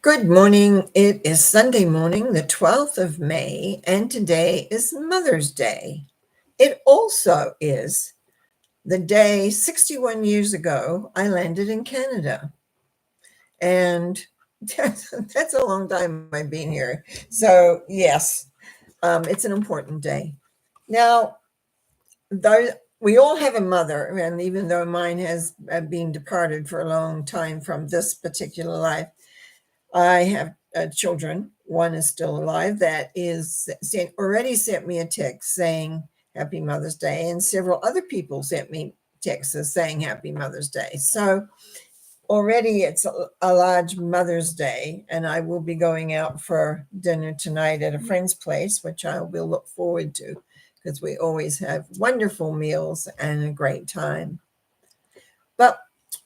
Good morning. It is Sunday morning, the 12th of May, and today is Mother's Day. It also is the day 61 years ago I landed in Canada. And that's a long time I've been here. So, yes, it's an important day. Now, though we all have a mother, and even though mine has been departed for a long time from this particular life, I have children. One is still alive that is already sent me a text saying Happy Mother's Day, and several other people sent me texts saying Happy Mother's Day. So already it's a large Mother's Day, and I will be going out for dinner tonight at a friend's place, which I will look forward to because we always have wonderful meals and a great time. But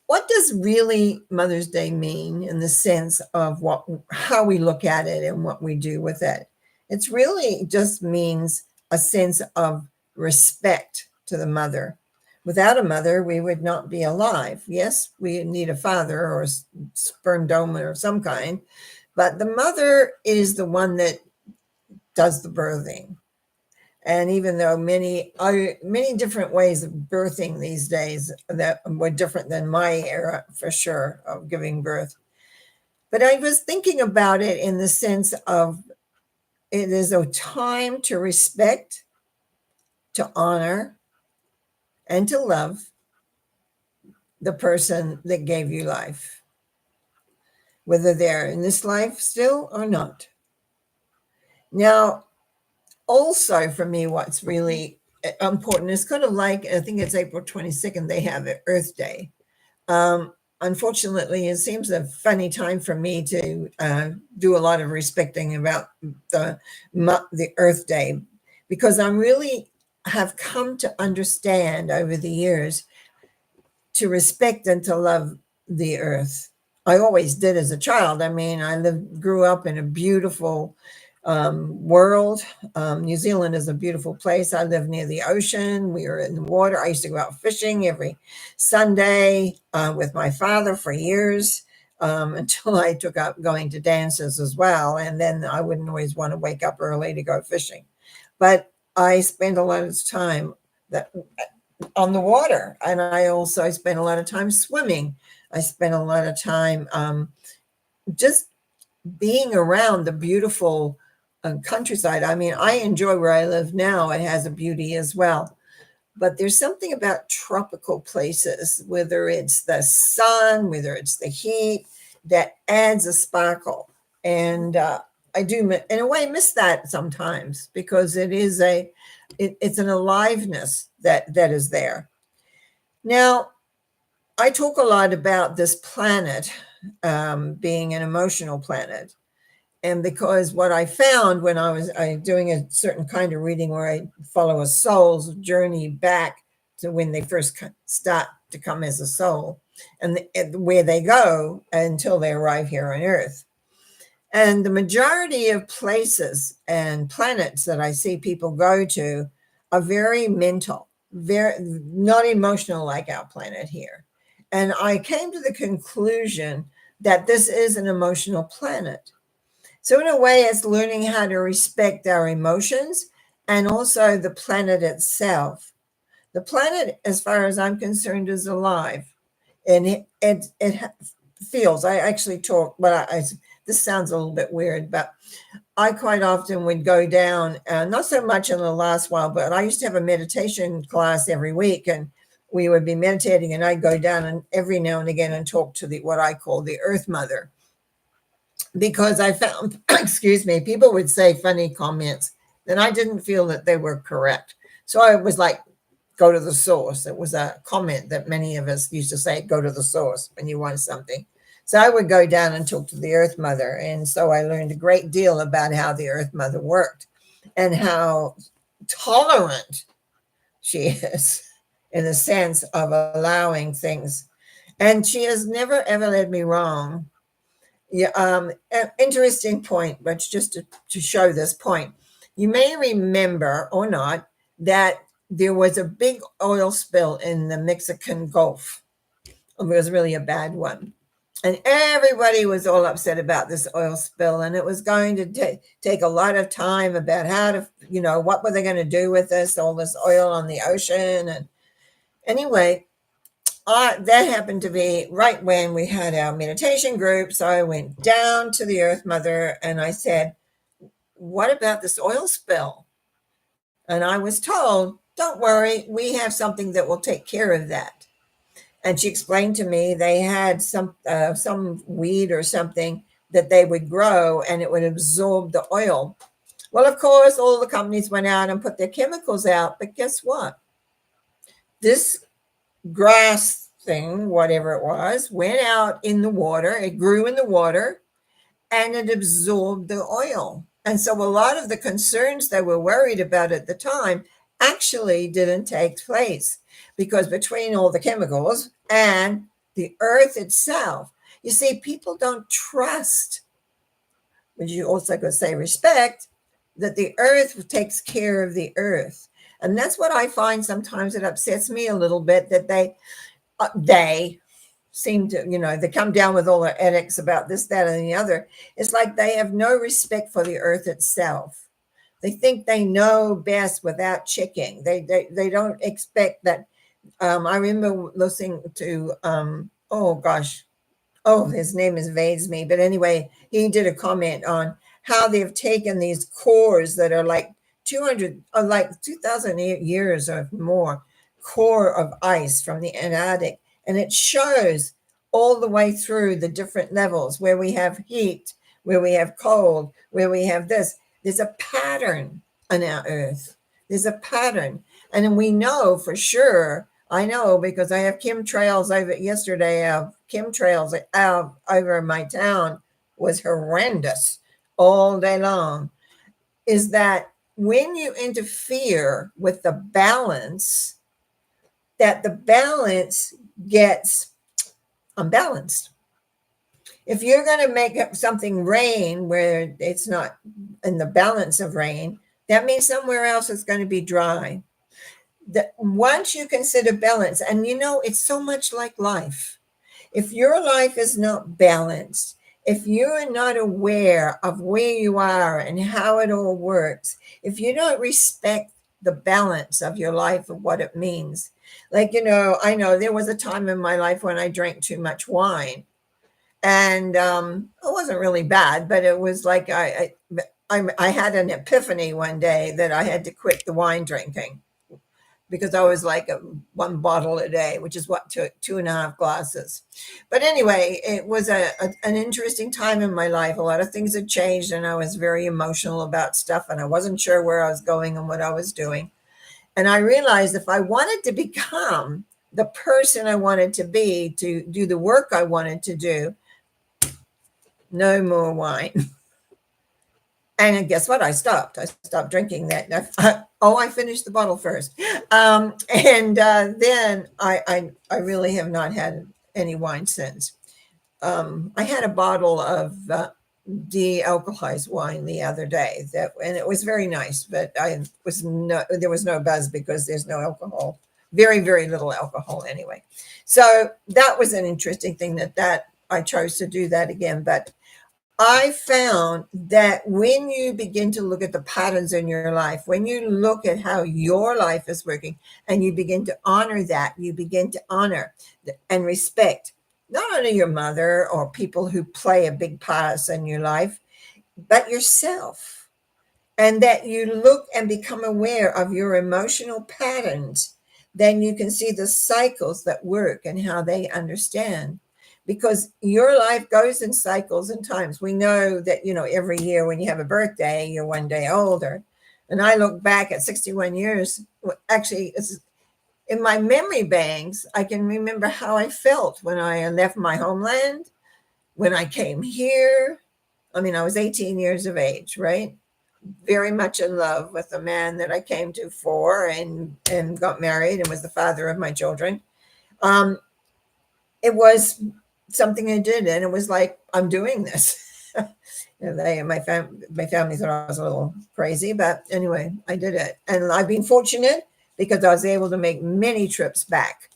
what does really Mother's Day mean in the sense of how we look at it and what we do with it? It's really just means a sense of respect to the mother. Without a mother, we would not be alive. Yes, we need a father or a sperm donor of some kind, but the mother is the one that does the birthing. And even though many different ways of birthing these days that were different than my era for sure of giving birth, but I was thinking about it in the sense of it is a time to respect, to honor, and to love the person that gave you life, whether they're in this life still or not. Now, also for me, what's really important is kind of like, I think it's April 22nd, they have it, Earth Day. Unfortunately, it seems a funny time for me to do a lot of respecting about the Earth Day, because I really have come to understand over the years to respect and to love the earth. I always did as a child. I mean, grew up in a beautiful world. New Zealand is a beautiful place. I live near the ocean. We were in the water. I used to go out fishing every Sunday with my father for years until I took up going to dances as well. And then I wouldn't always want to wake up early to go fishing. But I spent a lot of time on the water, and I also spent a lot of time swimming. I spent a lot of time just being around the beautiful countryside. I mean, I enjoy where I live now. It has a beauty as well. But there's something about tropical places, whether it's the sun, whether it's the heat, that adds a sparkle. And I do, in a way, miss that sometimes because it's an aliveness that is there. Now, I talk a lot about this planet being an emotional planet. And because what I found when I was doing a certain kind of reading where I follow a soul's journey back to when they first start to come as a soul and where they go until they arrive here on Earth. And the majority of places and planets that I see people go to are very mental, very not emotional like our planet here. And I came to the conclusion that this is an emotional planet. So, in a way, it's learning how to respect our emotions and also the planet itself. The planet, as far as I'm concerned, is alive. And it feels, I actually talk, but this sounds a little bit weird, but I quite often would go down, not so much in the last while, but I used to have a meditation class every week, and we would be meditating, and I'd go down and every now and again and talk to what I call the Earth Mother. Because I found, excuse me, people would say funny comments, and I didn't feel that they were correct. So I was like, go to the source. It was a comment that many of us used to say, go to the source when you want something. So I would go down and talk to the Earth Mother. And so I learned a great deal about how the Earth Mother worked and how tolerant she is in the sense of allowing things. And she has never, ever led me wrong. Yeah, an interesting point, but just to show this point, you may remember or not that there was a big oil spill in the Mexican Gulf. It was really a bad one. And everybody was all upset about this oil spill, and it was going to take a lot of time about how to, what were they going to do with this, all this oil on the ocean. And anyway, that happened to be right when we had our meditation group. So I went down to the Earth Mother and I said, what about this oil spill? And I was told, don't worry, we have something that will take care of that. And she explained to me they had some weed or something that they would grow and it would absorb the oil. Well, of course, all the companies went out and put their chemicals out. But guess what? This grass thing, whatever it was, went out in the water. It grew in the water and it absorbed the oil. And so a lot of the concerns they were worried about at the time actually didn't take place, because between all the chemicals and the earth itself, you see, people don't trust, but you also could say respect, that the earth takes care of the earth. And that's what I find sometimes it upsets me a little bit, that they seem to, they come down with all their edicts about this, that, and the other. It's like they have no respect for the earth itself. They think they know best without checking. They don't expect that. I remember listening to, oh gosh, his name evades me. But anyway, he did a comment on how they've taken these cores that are like 200, or like 2,000 years or more, core of ice from the Antarctic. And it shows all the way through the different levels where we have heat, where we have cold, where we have this. There's a pattern on our Earth. There's a pattern. And then we know for sure, I know because I have chemtrails over yesterday. Chemtrails over my town was horrendous all day long. Is that when you interfere with the balance, that the balance gets unbalanced. If you're going to make something rain where it's not in the balance of rain, that means somewhere else it's going to be dry. Once you consider balance, and it's so much like life. If your life is not balanced, if you're not aware of where you are and how it all works, if you don't respect the balance of your life of what it means, like, I know there was a time in my life when I drank too much wine, and it wasn't really bad, but it was like I had an epiphany one day that I had to quit the wine drinking, because I was like one bottle a day, which is what, 2.5 glasses. But anyway, it was an interesting time in my life. A lot of things had changed, and I was very emotional about stuff, and I wasn't sure where I was going and what I was doing. And I realized if I wanted to become the person I wanted to be, to do the work I wanted to do, no more wine. And guess what? I stopped drinking that. I finished the bottle first. And then I really have not had any wine since. I had a bottle of de-alcoholized wine the other day, and it was very nice, but there was no buzz because there's no alcohol, very, very little alcohol anyway. So that was an interesting thing that I chose to do that again. But I found that when you begin to look at the patterns in your life, when you look at how your life is working, and you begin to honor that, you begin to honor and respect not only your mother or people who play a big part in your life, but yourself. And that you look and become aware of your emotional patterns, then you can see the cycles that work and how they understand. Because your life goes in cycles and times. We know that, every year when you have a birthday, you're one day older. And I look back at 61 years, actually, in my memory banks, I can remember how I felt when I left my homeland, when I came here. I mean, I was 18 years of age, right? Very much in love with the man that I came to for, and got married and was the father of my children. It was something I did, and it was like, I'm doing this. My family thought I was a little crazy, but anyway, I did it. And I've been fortunate because I was able to make many trips back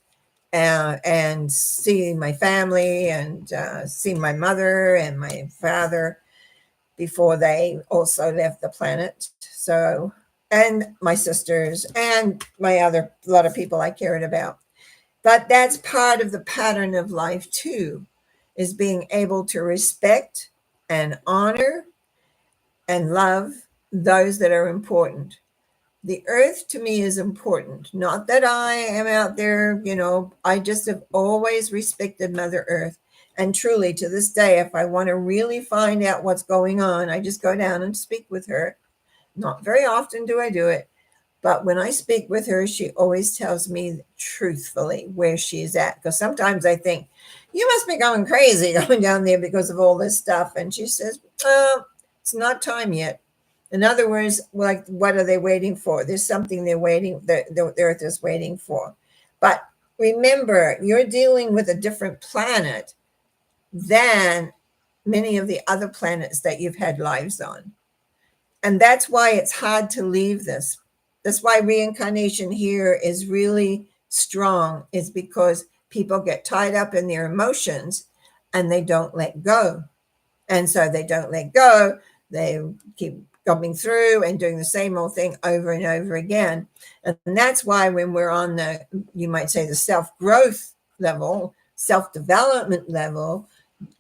and see my family and see my mother and my father before they also left the planet. So, and my sisters and my other, a lot of people I cared about. But that's part of the pattern of life too, is being able to respect and honor and love those that are important. The earth to me is important. Not that I am out there, I just have always respected Mother Earth. And truly, to this day, if I want to really find out what's going on, I just go down and speak with her. Not very often do I do it, but when I speak with her, she always tells me truthfully where she's at. Because sometimes I think, you must be going crazy going down there because of all this stuff. And she says, it's not time yet. In other words, like, what are they waiting for? There's something they're waiting, the earth is waiting for. But remember, you're dealing with a different planet than many of the other planets that you've had lives on. And that's why it's hard to leave this. That's why reincarnation here is really strong, is because people get tied up in their emotions and they don't let go. And so they don't let go. They keep coming through and doing the same old thing over and over again. And that's why when we're on the, you might say, the self-growth level, self-development level,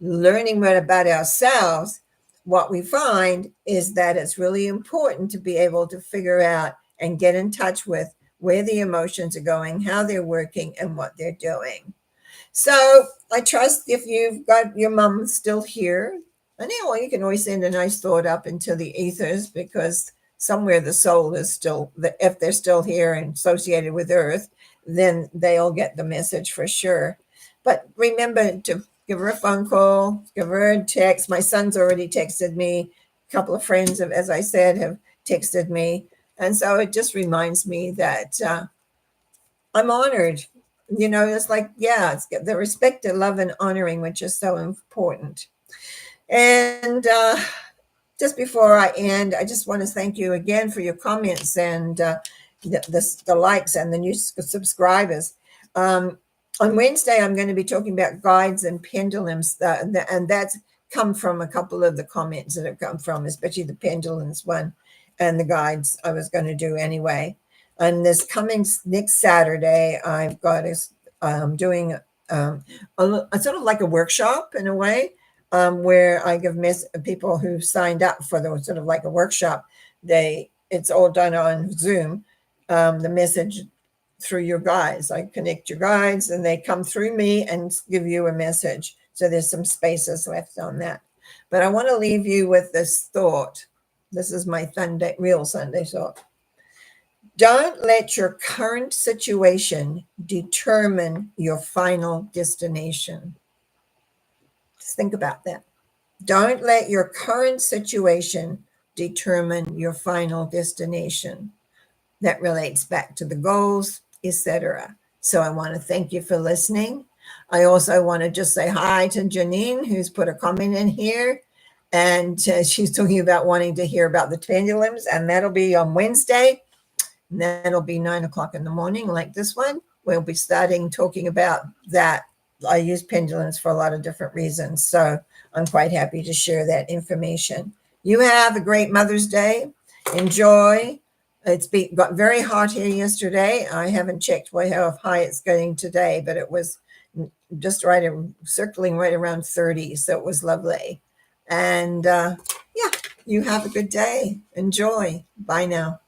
learning more about ourselves, what we find is that it's really important to be able to figure out and get in touch with where the emotions are going, how they're working, and what they're doing. So I trust if you've got your mom still here, and you can always send a nice thought up into the ethers, because somewhere the soul is still, if they're still here and associated with Earth, then they'll get the message for sure. But remember to give her a phone call, give her a text. My son's already texted me. A couple of friends, as I said, have texted me. And so it just reminds me that I'm honored. It's like, it's the respect, the love, and honoring, which is so important. And just before I end, I just want to thank you again for your comments and the likes and the new subscribers. On Wednesday, I'm going to be talking about guides and pendulums, and that's come from a couple of the comments that have come from, especially the pendulums one and the guides I was going to do anyway. And this coming next Saturday, I've got doing a sort of like a workshop in a way, where I give people who signed up for the sort of like a workshop. It's all done on Zoom. The message through your guides. I connect your guides and they come through me and give you a message. So there's some spaces left on that. But I want to leave you with this thought. This is my real Sunday thought. Don't let your current situation determine your final destination. Just think about that. Don't let your current situation determine your final destination. That relates back to the goals, etc. So I want to thank you for listening. I also want to just say hi to Janine, who's put a comment in here. And she's talking about wanting to hear about the pendulums. And that'll be on Wednesday. And that'll be 9 o'clock in the morning, like this one. We'll be starting talking about that. I use pendulums for a lot of different reasons. So I'm quite happy to share that information. You have a great Mother's Day. Enjoy. It's got very hot here yesterday. I haven't checked how high it's getting today, but it was just circling right around 30. So it was lovely. And you have a good day. Enjoy. Bye now.